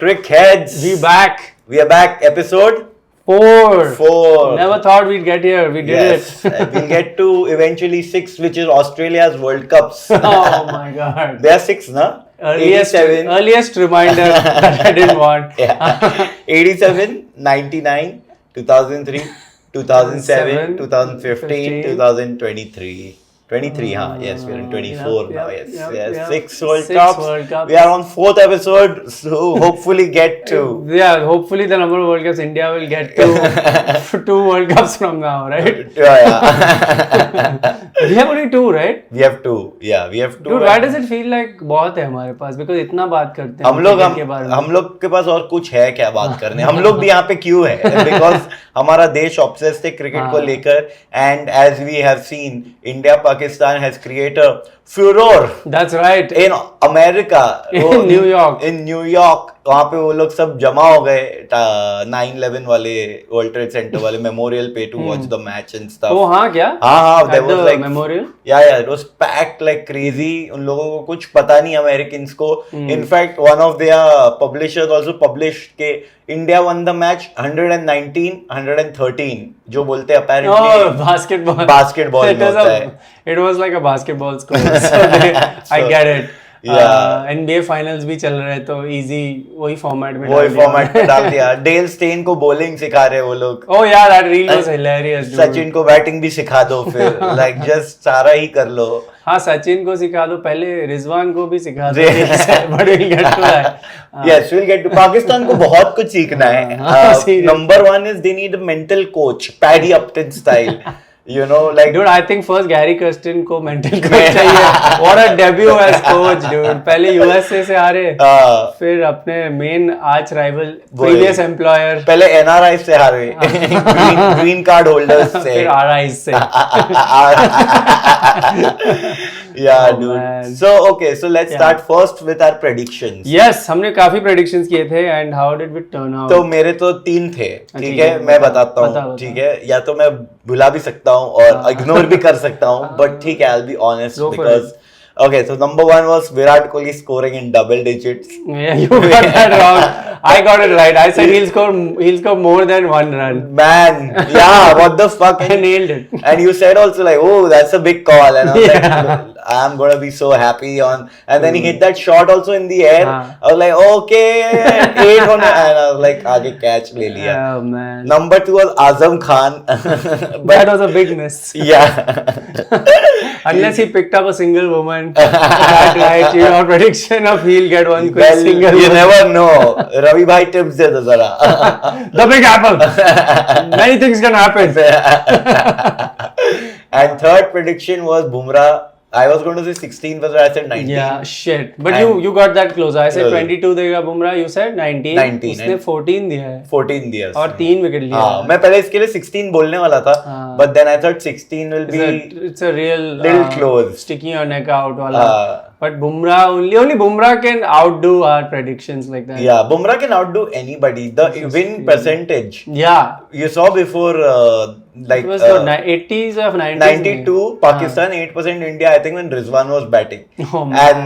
Trick heads. We back. We are back. Episode Four. 4. Never thought we'd get here. We did Yes. it. We'll get to eventually 6, which is Australia's World Cups. Oh my god. There are 6, na? Earliest reminder that I didn't want. Yeah. 87, 99, 2003, 2007, 2015, 2023. 23, huh? Yes, we're in 24 now. Yes. 6 World Cups. We are on 4th episode, so hopefully get to. Yeah, hopefully the number of World Cups India will get to 2 World Cups from now, right? Yeah. We have only 2, right? We have 2. Yeah, we have 2. Dude, why does it feel like बहुत है हमारे पास? Because इतना बात करते हैं हम लोग के पास और कुछ है क्या बात करने? हम लोग भी यहाँ पे क्यों है? Because हमारा देश ऑब्सेस्ड है क्रिकेट को लेकर, and as we have seen, India Pakistan has created a furor. That's right. In America, In New York. In New York, वहाँ पे वो लोग सब जमा हो गए 9/11 वाले World Trade Center वाले मेमोरियल पे to watch the match and stuff. वो हाँ क्या? हाँ, there was like memorial. Yeah, it was packed like crazy. उन लोगों को कुछ पता नहीं Americans को. In fact, one of their publishers also published के India won the match 119, 113. जो बोलते हैं apparently. Oh, basketball. Basketball में होता है. It was like a basketball score. I get it. NBA finals भी चल रहे हैं तो इजी वही फॉर्मेट में डाल दिया. डेल स्टेन को बॉलिंग सिखा रहे वो लोग. Oh yeah, that reel was hilarious. Sachin को बैटिंग भी सिखा दो फिर. Like just सारा ही कर लो. हाँ, सचिन को सिखा दो, पहले रिजवान को भी सिखा दो. But we'll get to that. Yes, we'll get to. Pakistan को बहुत कुछ सीखना है. Number 1 is they need a mental coach, Paddy Upton style. You know, like dude, I think first Gary Kirsten को mental coach चाहिए. What a debut as coach, dude. पहले USA से आ रहे, फिर अपने main arch rival, previous employer. पहले NRI से आ रहे, green card holders से. फिर RIs से. Yeah, dude. So okay, so let's start first with our predictions. Yes, हमने काफी predictions किए थे and how did we turn out? तो मेरे तो 3 थे, ठीक है, मैं बताता हूँ, ठीक है, या तो मैं भुला भी सकता हूँ और इग्नोर भी कर सकता हूँ, but ठीक है, I'll be honest because okay, so number 1 was Virat Kohli scoring in double digits. Yeah, you got that wrong. I got it right. I said he'll score more than 1 run. Man, yeah, what the fuck? I nailed it. And you said also like, oh, that's a big call. And I was like, I'm gonna be so happy on. And then he hit that shot also in the air. I was like, okay, 8 on, and I was like, आगे catch ले लिया. Oh man. Number 2 was Azam Khan. That was a big miss. Yeah. Unless he picked up a single woman. That right, your prediction of he'll get one quick single you woman. never know. Ravi bhai tips de do zara. The big apple. Many things can happen. And third prediction was Bumrah. I was going to say 16, but I said 19. Yeah, shit. But you got that closer. I said 22 देगा Bumrah. You said 19. 19. उसने 14 दिया है. 14 दिया. और 3 wicket लिया. हाँ, मैं पहले इसके लिए 16 बोलने वाला था. But then I thought 16 will be. It's a real little close. Sticking your neck out वाला. But Bumrah only Bumrah can outdo our predictions like that. Yeah, Bumrah can outdo anybody. The win percentage. Yeah. You saw before like it was the 80s of 90s. 92 Pakistan, 8% India. I think when Rizwan was batting. Oh man. And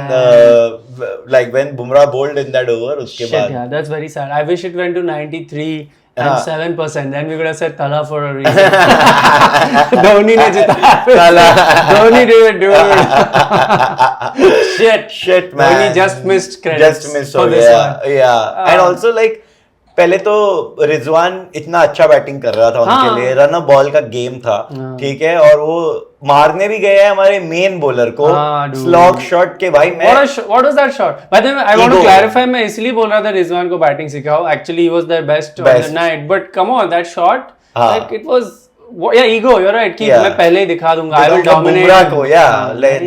like when Bumrah bowled in that over, उसके बाद. Yeah, that's very sad. I wish it went to 93. And 7%. Then we could have said Tala for a reason. Dhoni ne jita. Dhoni did it, dude. Shit, man. Dhoni just missed credits. Just missed for this one. Yeah. And also like पहले तो रिजवान इतना अच्छा batting कर रहा था उनके लिए, run ball का गेम था, ठीक है, और वो मारने भी गए हमारे मेन बॉलर को स्लॉग शॉट के भाई. मैं what was that shot? But then I want to clarify, मैं इसलिए बोल रहा था रिजवान को बैटिंग सिखाओ. Actually he was their best on the night, but come on that shot like it was yeah, ego, you're right. मैं पहले ही दिखा दूंगा. I will dominate. Bumrah ko,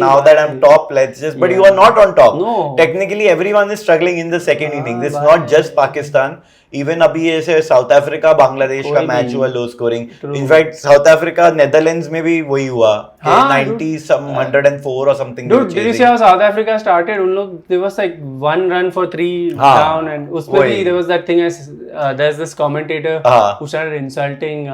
now that I'm top, let's just. But you are not on top. No. Technically, everyone is struggling in the second innings. It's not just Pakistan. Even अभी ऐसे south Africa Bangladesh का match हुआ low scoring. In fact south Africa Netherlands में भी वही हुआ. 90 some 104 or something. Dude, did you see how South Africa started? उन लोग there was like 1 run for 3 down, and उसमें भी there was that thing as there's this commentator who started insulting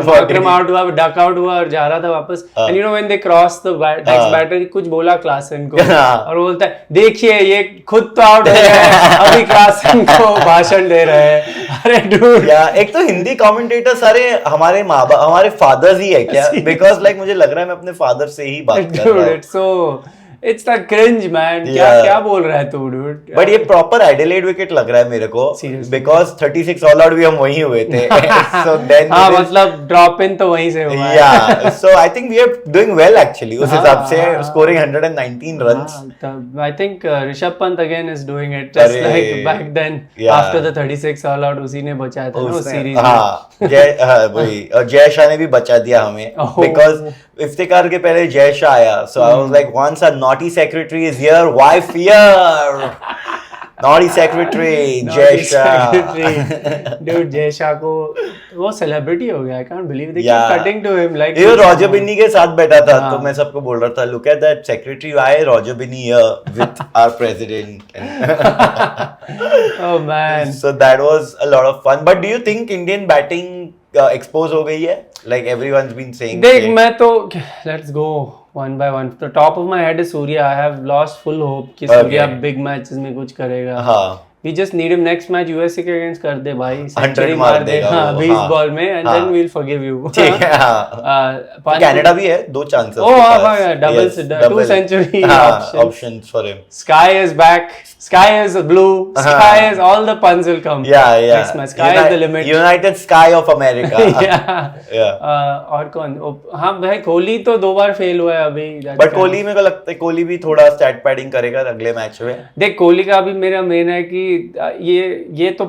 Markram out हुआ, duck out हुआ और जा रहा था वापस, and you know when they cross the next batter, कुछ बोला क्लासन को और बोलता है देखिए ये खुद तो आउट हो गया अभी क्लासन को भाषण दे रहे हैं। अरे डूड, एक तो हिंदी कमेंटेटर सारे हमारे फादर्स ही है क्या? बिकॉज लाइक मुझे लग रहा है मैं अपने फादर से ही बात कर रहा हूँ। It's like cringe, man. क्या बोल रहा है तू, dude? But ये proper Adelaide wicket लग रहा है मेरे को, because 36 all out भी हम वहीं हुए थे। So then हाँ, मतलब drop in तो वहीं से हुआ है। Yeah, so I think we are doing well actually. उस हिसाब से scoring 119 runs. I think Rishabh Pant again is doing it just like back then after the 36 all out उसी ने बचाया था ना उस सीरीज में। हाँ, वही जय शाह ने भी बचा दिया हमें, because इफ्तिकार के पहले जय शाह आया, so I was like once a naughty secretary is here, why fear? Naughty secretary, Jay Shah. Dude, Jay Shah को वो celebrity हो गया. I can't believe they keep cutting to him like. ये Roger Binney के साथ बैठा था, तो मैं सबको बोल रहा था, look at that secretary, why Roger Binney here with our president? Oh man. So that was a lot of fun. But do you think Indian batting expose हो गई है? Like everyone's been saying. देख मैं तो let's go one by one. The top of my head is Surya. I have lost full hope कि Surya big matches में कुछ करेगा. हाँ. We just need him next match USA के against कर दे भाई. 100 मार देगा. हाँ 20 बॉल में and then we'll forgive you. ठीक है. हाँ. कनाडा भी है 2 chances. Oh हाँ double 2 century options for him. Sky is back. Sky is blue. Sky is all the puns will come. Yeah. Next match. Sky is the limit. United Sky of America. yeah. और कौन? हाँ भाई कोहली तो 2 बार fail हुआ है अभी. But Kohli मेरे को लगता है कोहली भी थोड़ा स्टैट पैडिंग करेगा अगले मैच में. देख कोहली का अभी मेरा मेन है कि ये तो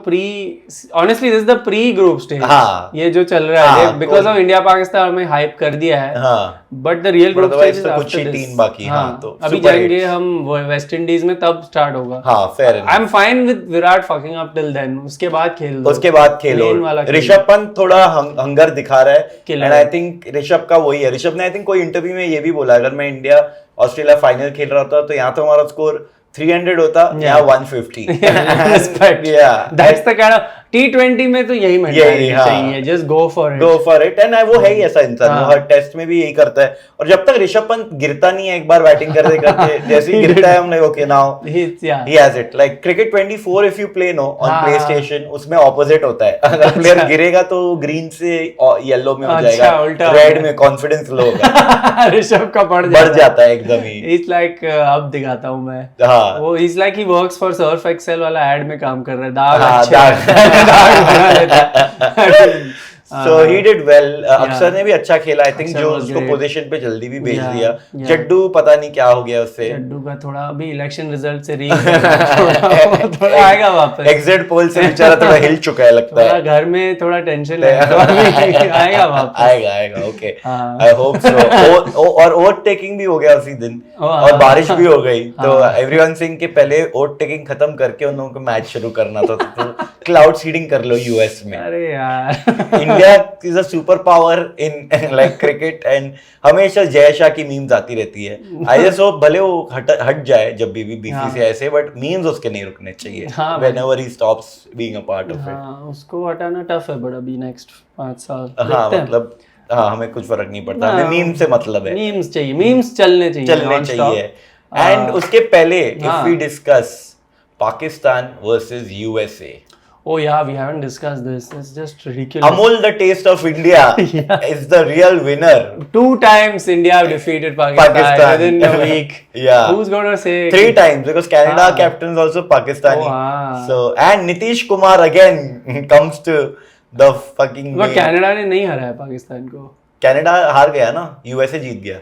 honestly this is the pre group stage. हाँ. ये जो चल रहा है because of India Pakistan में hype कर दिया है. हाँ. But the real group stage is तो after this. 3 बाकी. हाँ. तो अभी जाएंगे हम वेस्ट इंडीज में तब स्टार्ट होगा. हाँ, fair enough. I'm fine with Virat fucking up till then. उसके बाद खेल दो. उसके बाद खेलो. ऋषभ पंत थोड़ा हंगर दिखा रहा है. And I think ऋषभ का वही है. ऋषभ ने I think कोई इंटरव्यू में ये भी बोला अगर मैं इंडिया ऑस्ट्रेलिया फाइनल खेल रहा था तो यहाँ तो हमारा स्कोर 300 होता या 150. Respect. Yeah. That's the kind of T20 में तो यही मेंटालिटी चाहिए. Just go for it. Go for it. And वो है ही ऐसा इंसान. वो हर टेस्ट में भी यही करता है. और जब तक ऋषभ पंत गिरता नहीं है एक बार बैटिंग करते करते जैसे ही गिरता है हम like okay now he has it. Like cricket 24 if you play on PlayStation उसमें ऑपोजिट होता है. अगर प्लेयर गिरेगा तो ग्रीन से येलो में हो जाएगा. रेड में कॉन्फिडेंस लो होगा. ऋषभ का बढ़ जाता है एकदम ही. It's like अब दिखाता हूँ मैं. वो he's like he works for Surf Excel वाला एड में काम कर रहा है. दाग So he did well. अक्षर ने भी अच्छा खेला. I think जो उसको पोजीशन पे जल्दी भी भेज दिया. जड्डू पता नहीं क्या हो गया उससे. जड्डू का थोड़ा अभी इलेक्शन रिजल्ट से थोड़ा आएगा वापस. एग्जिट पोल से बेचारा थोड़ा हिल चुका है लगता है. घर में थोड़ा टेंशन है तो आएगा वापस. आएगा ओके. I hope so. और ओट टेकिंग भी हो गया उसी दिन और बारिश भी हो गई. तो एवरीवन सिंह के पहले ओट टेकिंग खत्म करके उन लोगों को मैच शुरू करना था. तो क्लाउड सीडिंग कर लो यूएस में. अरे यार India is a superpower in like cricket and हमेशा जय शाह की मीम्स आती रहती है. I just hope भले वो हट जाए जब भी बीसीसीआई से but मीम्स उसके नहीं रुकने चाहिए. Whenever he stops being a part of it. हाँ उसको हटाना टफ है but अभी नेक्स्ट 5 साल. हाँ मतलब हाँ हमें कुछ फर्क नहीं पड़ता. हमें मीम से मतलब है. मीम्स चाहिए. मीम्स चलने चाहिए. And उसके पहले if we discuss Pakistan versus USA. Oh yeah, we haven't discussed this. It's just ridiculous. Amul, the taste of India, is the real winner. 2 times India have defeated Pakistan within a week. Yeah. Who's gonna say? 3 times because Canada captain is also Pakistani. So and Nitish Kumar again comes to the fucking. But Canada ने नहीं हराया पाकिस्तान को. Canada हार गया ना, USA जीत गया.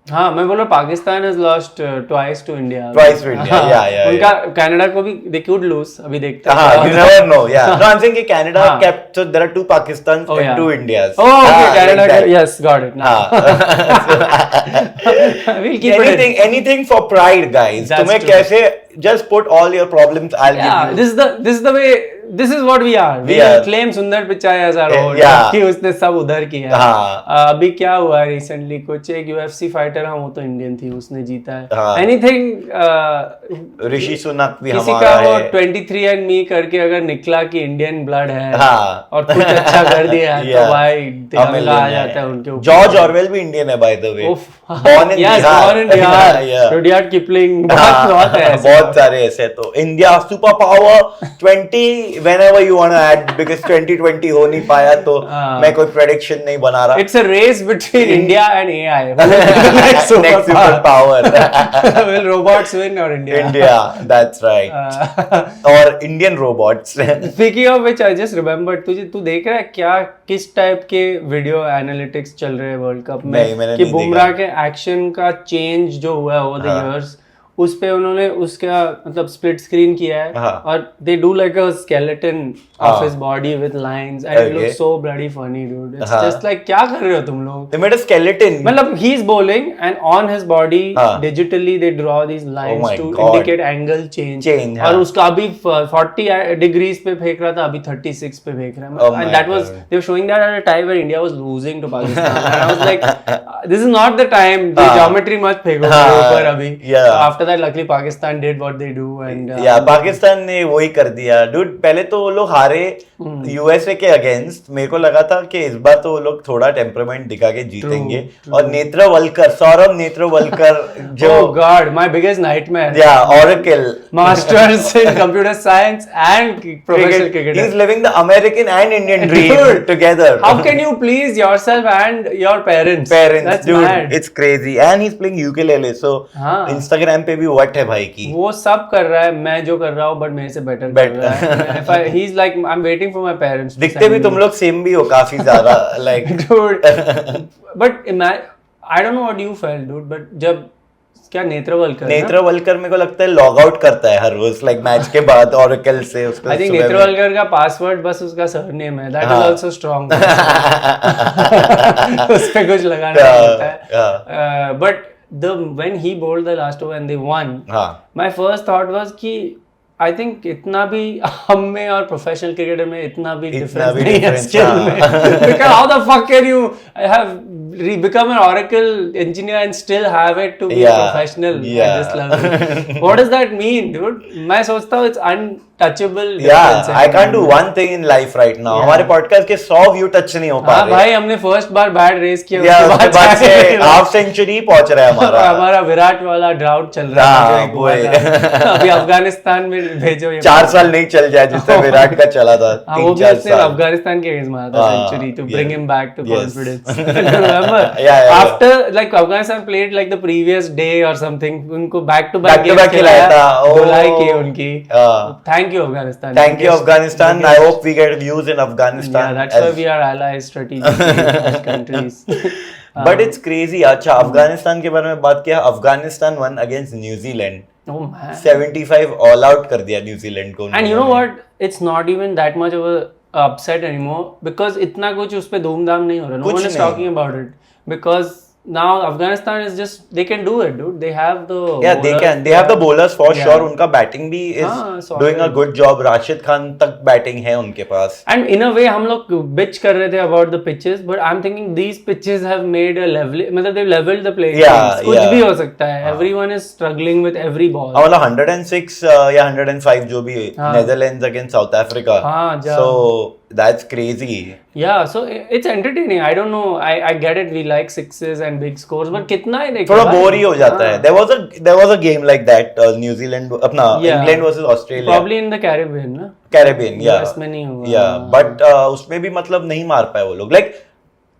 हाँ मैं बोला Pakistan has lost twice to India. Twice to India. Yeah. उनका कनाडा को भी they could lose. अभी देखते हैं. हाँ, you never know. Yeah. No, I'm saying कि Canada kept so there are 2 Pakistans and 2 Indias. Oh, okay. Canada. Yes, got it. We'll keep anything for pride, guys. तुम्हें कैसे just put all your problems. I'll give you. This is the way this is what we are. We claim Sundar Pichai as our own. कि उसने सब उधर किया है. अभी क्या हुआ recently? कुछ एक UFC fighter हाँ वो तो इंडियन थी, उसने जीता है. Anything ऋषि सुनक भी किसी का वो 23andMe करके अगर निकला कि इंडियन ब्लड है और कुछ अच्छा कर दिया है तो भाई दंगा आ जाता है उनके ऊपर. जॉर्ज ऑरवेल भी इंडियन है by the way. Born in Bihar. Rudyard Kipling बहुत है. बहुत सारे ऐसे. तो India super power 20 whenever you want to add because 2020 हो नहीं पाया तो मैं कोई प्रेडिक्शन नहीं बना रहा. It's a race between India and AI. Next super power. Will robots win or India? India, that's right. और Indian robots. Speaking of which, I just remembered, तू देख रहा है क्या किस टाइप के वीडियो एनालिटिक्स चल रहे हैं वर्ल्ड कप में कि बुमराह के एक्शन का चेंज जो हुआ है ओवर द इयर्स उस पे उन्होंने उसका मतलब स्प्लिट स्क्रीन किया है और they do like a skeleton of his body with lines and it looks so bloody funny dude. It's just like क्या कर रहे हो तुम लोग. They made a skeleton. मतलब he is bowling and on his body digitally they draw these lines to indicate angle change. और उसका अभी 40 degrees पे फेंक रहा था, अभी 36 पे फेंक रहा है. And that was they were showing that at a time where India was losing to Pakistan. And I was like this is not the time. The geometry मत फेंको ऊपर अभी. After that luckily Pakistan did what they do and Pakistan ने वही कर दिया dude. पहले तो वो लोग हारे यूएसए के अगेंस्ट. मेरे को लगा था कि इस बार तो वो लोग थोड़ा टेम्परामेंट दिखा के जीतेंगे. और नेत्रवलकर, सौरभ नेत्रवलकर जो oh god my biggest nightmare. Oracle masters in computer science and professional cricketer. He's living the American and Indian dream together. How can you please yourself and your parents? That's dude mad. It's crazy. And he's playing ukulele so Instagram पे भी what है भाई की. वो सब कर रहा है, मैं जो कर रहा हूँ बट मेरे से बेटर कर रहा है. He's like I'm waiting for my parents. दिखते भी तुम लोग सेम भी हो काफी ज्यादा like dude. But I don't know what you felt dude but जब क्या नेत्रवलकर मेरे को लगता है लॉग आउट करता है हर रोज लाइक मैच के बाद ऑरेकल से. उसका आई थिंक नेत्रवलकर का पासवर्ड बस उसका सरनेम है. That is also strong. उस पे कुछ लगाना होता है. But when he bowled the last over and they won, my first thought was कि I think इतना भी हम में और प्रोफेशनल क्रिकेटर में इतना भी डिफरेंस नहीं है स्किल में. Because how the fuck can you have become an Oracle engineer and still have it to be a professional at this level? What does that mean, dude? मैं सोचता हूँ it's untouchable. I can't do one thing in life right now. हमारे podcast के 100 view touch नहीं हो पा रहे. भाई हमने फर्स्ट बार बैट रेस किया, उसके बाद से हाफ सेंचुरी पहुंच रहा है हमारा विराट वाला ड्राउट चल रहा है. अभी अफगानिस्तान में भेजो 4 साल नहीं चल जाए जिससे विराट का चला था. वो भी उसने अफगानिस्तान के अगेंस्ट मारा था century to bring him back to confidence. Remember after like Afghanistan played like the previous day or something, उनको back to back खिलाया था. धुलाई की उनकी. Thank you Afghanistan. Thank you Afghanistan. I hope we get views in Afghanistan. Yeah, that's why we are allies strategically with countries. But it's crazy. अच्छा अफगानिस्तान के बारे में बात किया. Afghanistan won against New Zealand. Oh man. 75 all out कर दिया New Zealand को. And you know what? It's not even that much of a upset anymore because इतना कुछ उस पे धूमधाम नहीं हो रहा. No one is talking about it because now Afghanistan is just they can do it, dude. They have the bowlers. They have the bowlers for sure. उनका batting भी is doing a good job. Rashid Khan तक batting है उनके पास. And in a way हम लोग bitch कर रहे थे about the pitches, but I'm thinking these pitches have made a level. मतलब they've leveled the playing field. कुछ भी हो सकता है. Everyone is struggling with every ball. वाला 106 या 105 जो भी Netherlands against South Africa. So that's crazy. Yeah, so it's entertaining. I don't know. I get it. We like sixes and big scores, but कितना ही देखा. थोड़ा बोर ही हो जाता है. There was a game like that. New Zealand अपना England versus Australia. Probably in the Caribbean, ना? Caribbean, yeah. US में नहीं हुआ. Yeah, but उसमें भी मतलब नहीं मार पाए वो लोग. Like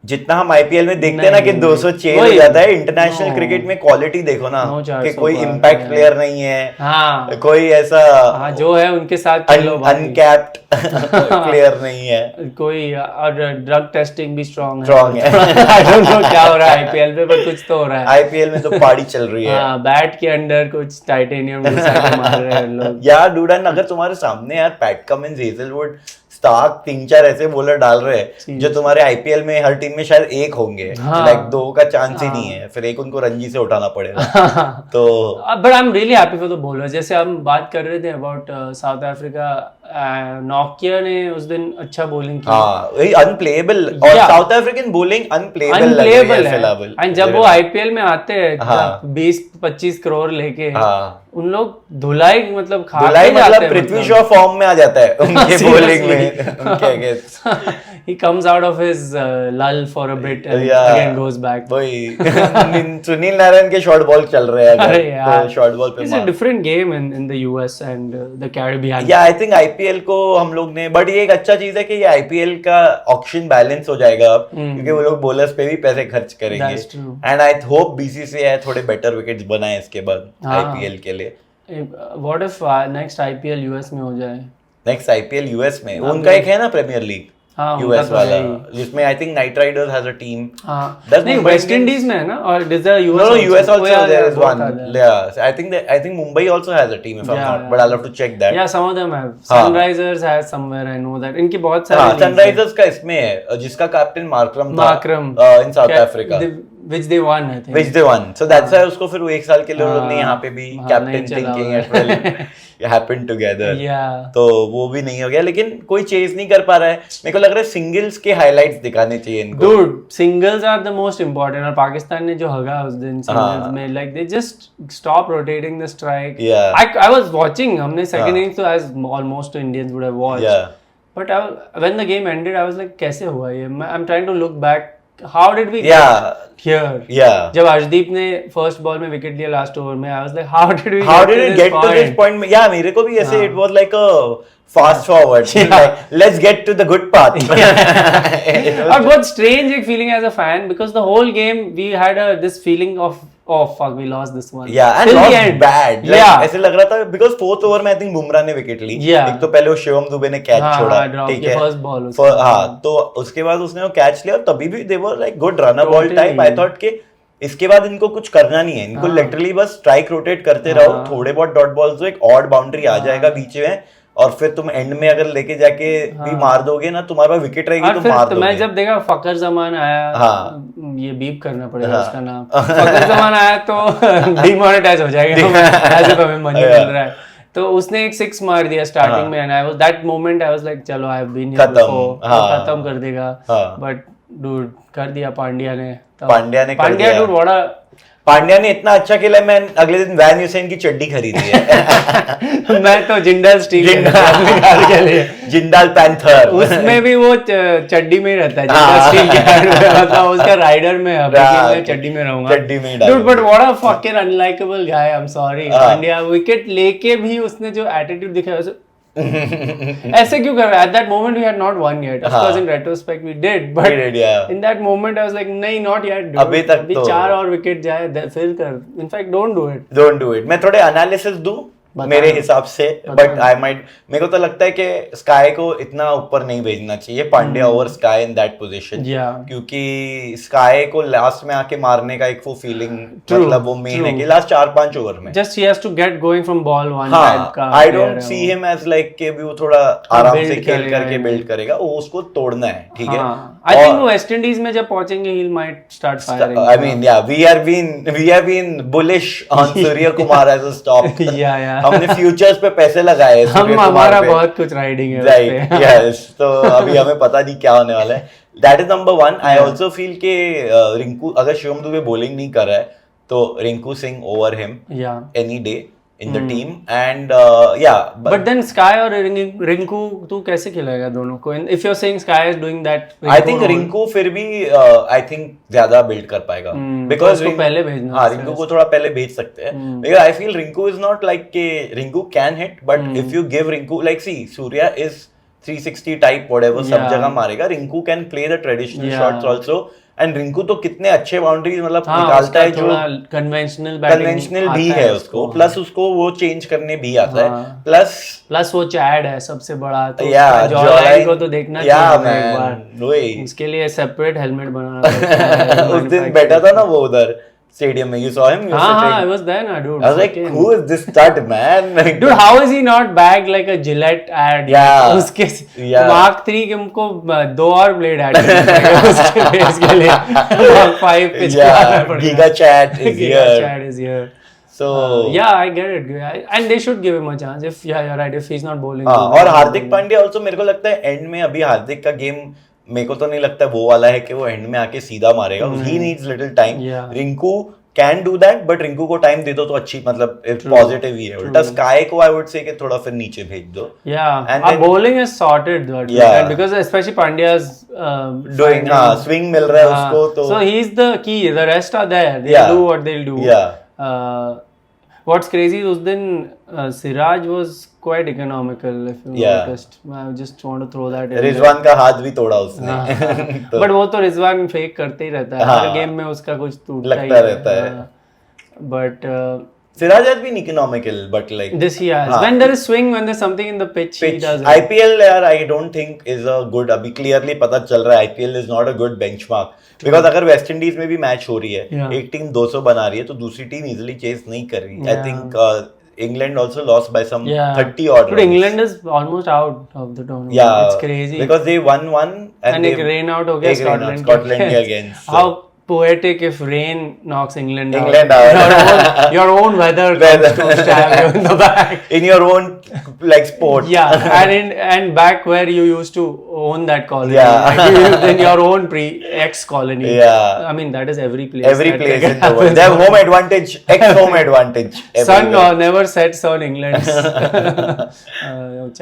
जितना हम आईपीएल में देखते हैं ना कि 200 चेल हो जाता है, इंटरनेशनल क्रिकेट में क्वालिटी देखो ना कि कोई इम्पैक्ट प्लेयर नहीं है, कोई ऐसा जो है उनके साथ अनकैप्ड प्लेयर नहीं है, कोई और ड्रग टेस्टिंग भी स्ट्रांग है. आई डोंट नो क्या हो रहा है आईपीएल में, पर कुछ तो हो रहा है. आईपीएल में तो पार्टी चल रही है. बैट के अंदर कुछ टाइटेनियम मार रहे हैं लोग. यार डूड, अगर तुम्हारे सामने यार पैट कमिंस, हेजलवुड, स्टार्क 3-4 ऐसे बॉलर डाल रहे हैं जो तुम्हारे आईपीएल में हर टीम में शायद एक होंगे, लाइक 2 का चांस ही नहीं है, फिर एक उनको रणजी से उठाना पड़ेगा। तो but I am really happy for the bowler. जैसे हम बात कर रहे थे अबाउट साउथ अफ्रीका, नोकिया ने उस दिन अच्छा बॉलिंग की। हाँ, वही अनप्लेएबल, और साउथ अफ्रीकन बॉलिंग अनप्लेएबल है। एंड जब वो आईपीएल में आते हैं 20-25 करोड़ लेके, उन लोग धुलाई मतलब खा के जाते हैं, पृथ्वी शॉ फॉर्म में आ जाता है उनके बॉलिंग में, उनके against he comes out of his lull for a bit and again goes back. वही सुनील नारायण के शॉर्ट बॉल चल रहे हैं अगर, तो शॉर्ट बॉल पे it's a different game in the US and the Caribbean. Yeah, I think IPL को हम लोग ने, बट ये एक अच्छा चीज है कि ये IPL का ऑक्शन बैलेंस हो जाएगा अब, क्योंकि वो लोग बॉलर्स पे भी पैसे खर्च करेंगे, एंड आई होप BCCI थोड़े बेटर विकेट्स बनाए इसके बाद IPL के लिए। What if next IPL US में हो जाए? नेक्स्ट IPL US में, उनका एक है ना प्रीमियर लीग US वाला, जिसमें I think night Riders has a team. नहीं, वेस्ट इंडीज में है ना, और is the US? No, US also there is one. Yeah, I think Mumbai also has a team if I'm not, but I'll have to check that. Yeah, some of them have. Sunrisers has somewhere, I know that. इनकी बहुत सारी। हाँ, Sunrisers का इसमें है, जिसका captain Markram था, in South Africa. Which they won, I think. Which they won. So that's why उसको फिर वो 1 साल के लिए लोग ने यहाँ पे भी captain thinking at well happened together. तो वो भी नहीं हो गया, लेकिन कोई चेज नहीं कर पा रहा है। मेरे को लग रहा है सिंगल्स के हाइलाइट्स दिखाने चाहिए इनको। Dude, singles are the most important, और पाकिस्तान ने जो हगा उस दिन सिंगल्स में, like they just stop rotating the strike. Yeah. I was watching, हमने second innings तो as almost Indians would have watched. Yeah. But when the game ended, I was like, कैसे हुआ ये? I'm trying to look back. How did we get here? Yeah. जब अर्शदीप ने first ball में wicket लिया last over में, I was like, how did it get to this point? Yeah, मेरे को भी ऐसे it was like a fast forward. Like, let's get to the good part. और बहुत strange एक feeling as a fan, because the whole game we had this feeling of, oh fuck, we lost this one. Yeah, and lost bad. Like, ऐसे लग रहा था because fourth over में I think Bumrah ने wicket ली। एक तो पहले वो शिवम दुबे ने कैच छोड़ा, ठीक है, फर्स्ट बॉल। हाँ, तो उसके बाद उसने वो कैच लिया, तभी भी they were like good runner ball type. I thought कि इसके बाद इनको कुछ करना नहीं है, इनको लिटरली बस स्ट्राइक रोटेट करते रहो, थोड़े बहुत डॉट बॉल्स, एक ऑड बाउंड्री आ जाएगा बीच में, और फिर तुम एंड में अगर लेके जाके भी मार दोगे ना, तुम्हारे पास विकेट रहेगी तो मार दोगे। मैं जब देखा फकर जमान आया, ये बीप करना पड़ेगा उसका नाम, फकर जमान आया तो डिमोनेटाइज हो जाएगा ऐसे तो हमें मनी मिल रहा है, तो उसने एक 6 मार दिया स्टार्टिंग में, and I was that moment, I was like चलो I have been here before, खत्म कर देगा, बट डूड कर दिया पांड्या ने डूड, बड़ा पांड्या ने इतना अच्छा खेला, मैं अगले दिन वैन ह्यूसेन की चड्डी खरीदी है। मैं तो जिंदाल स्टील के लिए, जिंदाल पैंथर, उसमें भी वो चड्डी में ही रहता है, जिंदाल स्टील के मतलब उसका राइडर में अब मैं चड्डी में रहूंगा, चड्डी में। Dude, but what a fucking unlikable guy, I'm sorry. Pandya wicket लेके भी उसने जो एटीट्यूड दिखाया, ऐसे क्यों कर रहा है? At that moment we had not won yet. Of course in retrospect we did, but in that moment I was like, नहीं, not yet. अभी तक तो 4 और विकेट जाए फिर कर. In fact, don't do it. मैं थोड़े एनालिसिस दूं मेरे हिसाब से, बट आई माइट, मेरे को तो लगता है कि स्काई को इतना ऊपर नहीं भेजना चाहिए, Pandya over sky in that position, क्योंकि स्काई को लास्ट में आके मारने का एक वो फीलिंग, मतलब वो मेन है कि लास्ट 4-5 ओवर में जस्ट ही has to get going from ball 1 type का। I don't see him as like कि भी वो थोड़ा आराम से खेल करके बिल्ड करेगा, वो उसको तोड़ना है, ठीक है। आई थिंक वो वेस्ट इंडीज में जब पहुंचेंगे ही might start firing. I mean yeah we have been bullish on Surya Kumar as a stock. हमने फ्यूचर्स पे पैसे लगाए, हमारा बहुत कुछ राइडिंग है, राइट, यस। तो अभी हमें पता नहीं क्या होने वाला है। That is number 1। I also feel के रिंकू, अगर शिवम दुबे बॉलिंग नहीं कर रहा है तो Rinku Singh over him any day in the team, and but then Sky और Rinku तू कैसे खिलाएगा दोनों को? If you're saying Sky is doing that, I think Rinku फिर भी I think ज्यादा build कर पाएगा, because उसको पहले भेजना, हाँ, Rinku को थोड़ा पहले भेज सकते हैं, because I feel Rinku is not like के Rinku can hit, but if you give Rinku, like see, Surya is 360 type whatever, सब जगह मारेगा, Rinku can play the traditional shots also, and Rinku तो कितने अच्छे बाउंड्रीज मतलब निकालता है, जो कन्वेंशनल भी है उसको, प्लस उसको वो चेंज करने भी आता है, प्लस वो चैड है सबसे बड़ा, तो जॉलाइन को तो देखना चाहिए एक बार, उसके लिए सेपरेट हेलमेट बनाना। उस दिन बैठा था ना वो उधर stadium mein. You saw him? I was there, na, dude. I was like, who is this stud, man? Like, dude, how is he not bagged like a Gillette ad? Yeah. उसके Mark 3 के हमको 2 और blade add उसके face के लिए Mark 5 पे yeah, Giga Chat is Giga here. Chat is here. So yeah, I get it, and they should give him a chance. If you're right, if he's not bowling. और Hardik Pandya also मेरे को लगता है and में अभी हार्दिक का game मेरे को तो नहीं लगता वो वाला है कि वो एंड में आके सीधा मारेगा. He needs little time. Rinku can do that, but Rinku को टाइम दे दो तो अच्छी मतलब पॉजिटिव ही है. उल्टा स्काई को आई वुड से कि थोड़ा फिर नीचे भेज दो. and bowling is sorted, because especially Pandya's doing swing मिल रहा है उसको तो. So he's the key. The rest are there. They do what they'll do. What's crazy is उस दिन Siraj was quite economical, if you noticed. I just want to throw that in. Rizwan का हाथ भी तोड़ा उसने. बट वो तो Rizwan fake करते ही रहता है. हर गेम में उसका कुछ टूटता ही रहता है. But Siraj has been economical, but like this he has. When there is swing, when there's something in the pitch. He does it. IPL यार I don't think is a good. अभी clearly पता चल रहा है IPL is not a good benchmark. Because अगर waste Indies में भी match हो रही है, एक टीम 200 बना रही है तो दूसरी टीम इजीली चेस नहीं कर रही. I think England also lost by some 30 odd. But England is almost out of the tournament. Yeah, it's crazy. Because they won one and they rain out हो गया Scotland के against. How poetic if rain knocks England out. Your own weather comes to stab you in the back. In your own like sport. Yeah, and back where you used to own that colony. In your own ex colony. Yeah. I mean that is every place. Every place in the world. They have home advantage, ex-home advantage. Sun never sets on England's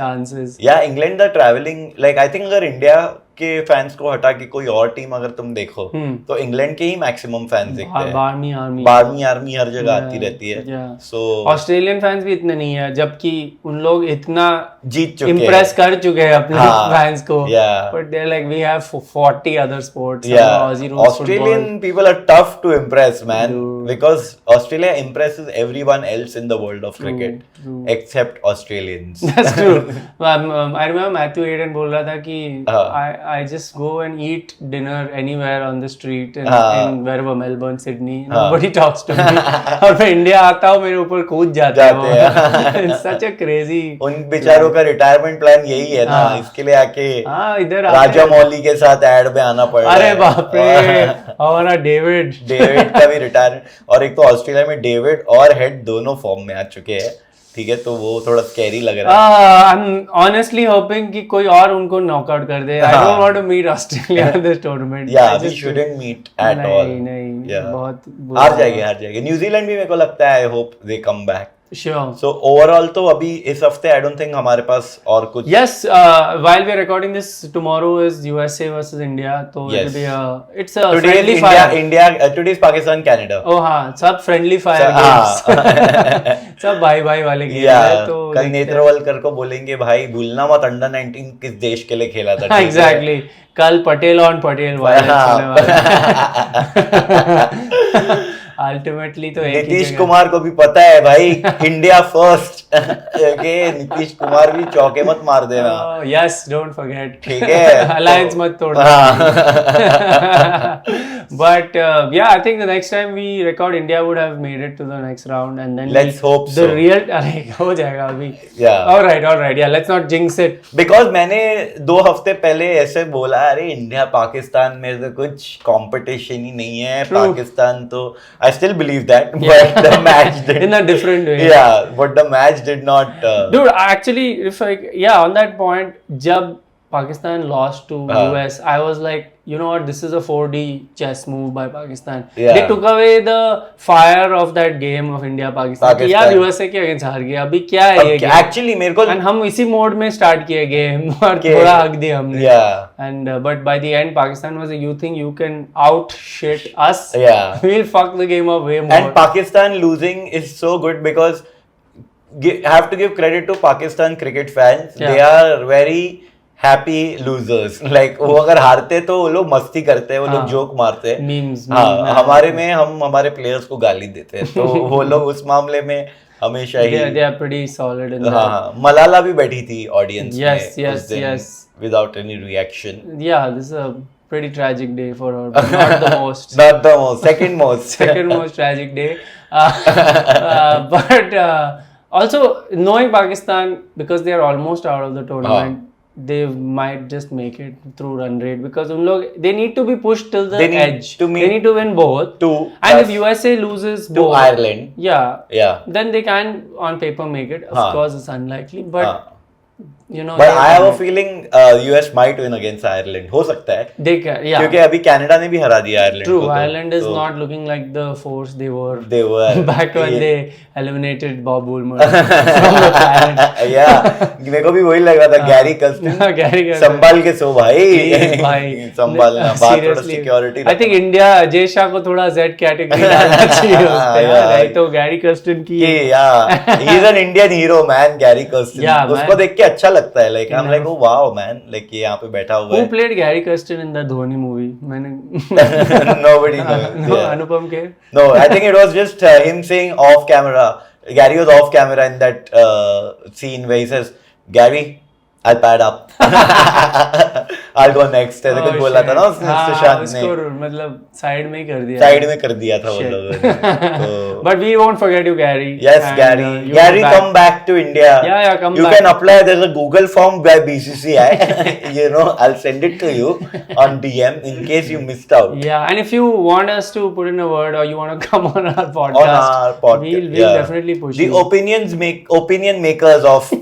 chances. Yeah, England are traveling. Like I think अगर India के fans को हटा के कोई और team अगर तुम देखो तो इंग्लैंड के ही मैक्सिमम फैंस दिखते हैं. बार्मी आर्मी हर जगह आती रहती है. सो ऑस्ट्रेलियन फैंस भी इतने नहीं है, जबकि उन लोग इतना जीत चुके इम्प्रेस कर चुके हैं अपने फैंस को. But they are like we have 40 other sports. Australian people are tough to impress man, because Australia impresses everyone else in the world of cricket except Australians. That's true. I remember Matthew Hayden बोल रहा था कि I just go and eat dinner anywhere on the street in wherever Melbourne, Sydney. Nobody talks to me. और मैं India आता हूँ मेरे ऊपर कूद जाते हैं. It's such a crazy. उन बेचारों का रिटायरमेंट प्लान यही है ना, इसके लिए आके इधर राजा मौली के साथ ऐड में आना पड़ रहा है. अरे बाप रे, हमारा डेविड का भी रिटायरमेंट. और एक तो ऑस्ट्रेलिया में डेविड और हेड दोनों फॉर्म में आ चुके हैं. ठीक है, तो वो थोड़ा स्कैरी लग रहा है. आई एम ऑनेस्टली होपिंग कि कोई और उनको नॉकआउट कर दे. I don't want to meet Australia in this tournament. Yeah we shouldn't meet at all. नहीं, बहुत हार जाएगी. न्यूजीलैंड भी मेरे को लगता है, I hope they come back. Sure. So overall तो अभी इस हफ्ते I don't think हमारे पास और कुछ. Yes, while we are recording this, tomorrow is USA versus India. तो it will be it's a friendly fire. Today is Pakistan Canada. Oh हाँ, सब friendly fire games. सब भाई वाले गेम है. तो कल नेत्रवलकर को बोलेंगे भाई भूलना मत अंडर 19 किस देश के लिए खेला था. Exactly. कल पटेल ऑन पटेल अल्टीमेटली तो नीतीश कुमार को भी पता है भाई इंडिया फर्स्ट. नीतीश कुमार भी चौके मत मार देना. Yes, don't forget. ठीक है, अलायंस मत तोड़ना. But yeah, I think the next time we record, India would have made it to the next round, and then let's hope the real हो जाएगा अभी. all right, yeah, let's not jinx it. Because मैंने 2 हफ्ते पहले ऐसे बोला, अरे India Pakistan में तो कुछ कंपटीशन ही नहीं है. पाकिस्तान तो I still believe that, but the match did in a different way. Yeah, but the match did not. Dude, actually, on that point, जब Pakistan lost to US, I was like, you know what, this is a 4D chess move by Pakistan. They took away the fire of that game of India Pakistan. यार USA के against हार गया, अभी क्या है ये? Actually मेरे को and हम इसी मोड में स्टार्ट किए गेम और थोड़ा हक दिया हमने. And but by the end Pakistan was you think you can out shit us? We'll fuck the game up way more. And Pakistan losing is so good because have to give credit to Pakistan cricket fans. They are very happy losers. Like वो अगर हारते तो वो लोग मस्ती करते हैं, वो लोग जोक मारते हैं. हमारे में हम हमारे प्लेयर्स को गाली देते हैं, तो वो लोग उस मामले में हमेशा ही they are pretty solid in that. Malala भी बैठी थी ऑडियंस में. yes without any reaction. Yeah, this is a pretty tragic day for her, but not the most. Not the most, second most. Second most tragic day. But also knowing Pakistan, because they are almost out of the tournament, they might just make it through run rate, because they need to be pushed till the edge. They need to win both. And if USA loses both, Ireland, then they can on paper make it. Of course, it's unlikely, but but I have a feeling US might win against Ireland. हो सकता है. They can, क्योंकि अभी Canada ने भी हरा दिया Ireland. True, Ireland is not looking like the force they were. They were back when they eliminated Bob Woolmer from the planet. Yeah, मेरे को भी वही लग रहा था. Gary Kirsten. संभाल के सो भाई. संभालना. बात थोड़ा security. I think India Ajay Shah को थोड़ा Z category डालना चाहिए उसपे. नहीं तो Gary Kirsten की. Yeah, he is an Indian hero, man. Gary Kirsten. उसको देख के अच्छा लगता है. Like I'm like, oh wow, man. Like ये यहाँ पे बैठा हुआ है. Who played Gary Kirsten in the Dhoni movie? Nobody knows. No, Anupam Kher? No, I think it was just him saying off camera. Gary was off camera in that scene where he says, Gary, I'll pad up. I'll go next. ऐसे कुछ बोला था ना सुशांत ने. मतलब side में ही कर दिया. साइड में कर दिया था वो लोगों ने. But we won't forget you, Gary. Yes, Gary. Gary, come back to India. Yeah, come back. You can apply. There's a Google form by BCCI. You know, I'll send it to you on DM in case you missed out. Yeah, and if you want us to put in a word or you want to come on our podcast, we'll definitely push you. The opinion makers of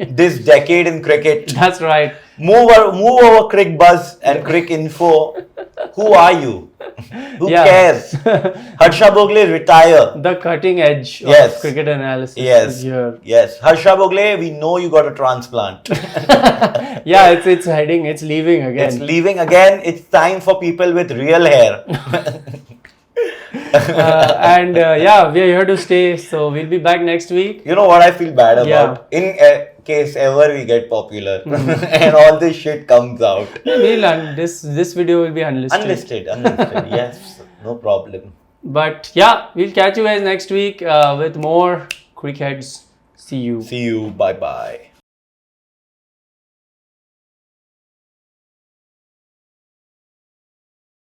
this decade in cricket. That's right. Move over Crick Buzz and Crick Info. Who are you? Who cares? Harsha Bhogle, retire. The cutting edge of cricket analysis is here. Yes. Harsha Bhogle, we know you got a transplant. Yeah, it's heading, it's leaving again. It's leaving again. It's time for people with real hair. And yeah, we are here to stay, so we'll be back next week. You know what I feel bad about? In case ever we get popular and all this shit comes out. This video will be unlisted. Unlisted, yes, no problem. But yeah, we'll catch you guys next week with more Crickheads. See you. Bye bye.